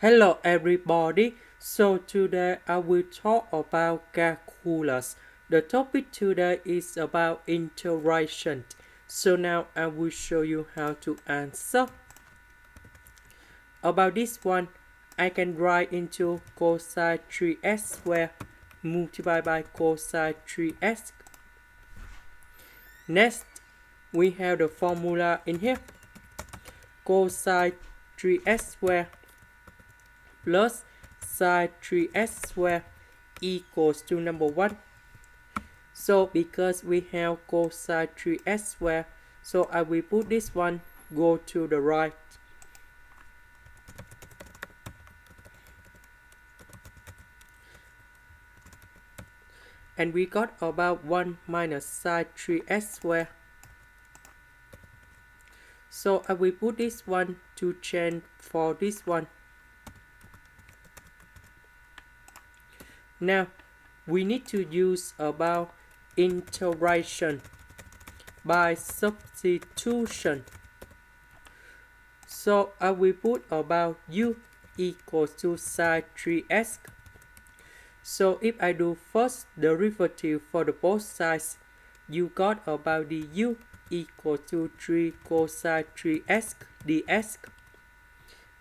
Hello everybody, so today I will talk about calculus. The topic today is about integration. So now I will show you how to answer. About this one, I can write into cosine 3x squared multiplied by cosine 3x. Next, we have the formula in here. Cosine 3x squared plus sine 3x squared equals to number 1. So because we have cosine 3x squared, so I will put this one go to the right. And we got about 1 minus sine 3x squared. So I will put this one to change for this one. Now, we need to use about integration by substitution. So I will put about u equals to sine 3x. So if I do first derivative for the both sides, you got about the u equals to 3 cosine 3x dx.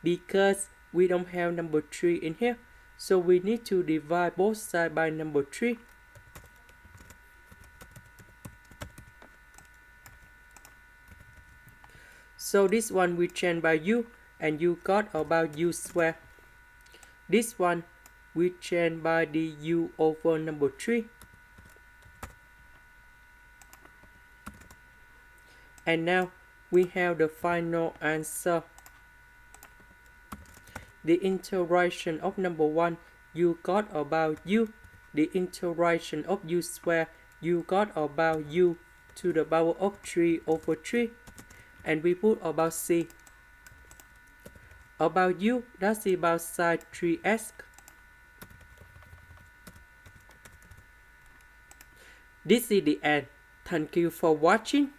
Because we don't have number 3 in here, so we need to divide both sides by number 3. So this one we change by u, and you got about u squared. This one we change by the u over number 3. And now we have the final answer. The integration of number 1, you got about u. The integration of u squared, you got about u to the power of 3 over 3. And we put about c. About u, that's about sine 3x. This is the end. Thank you for watching.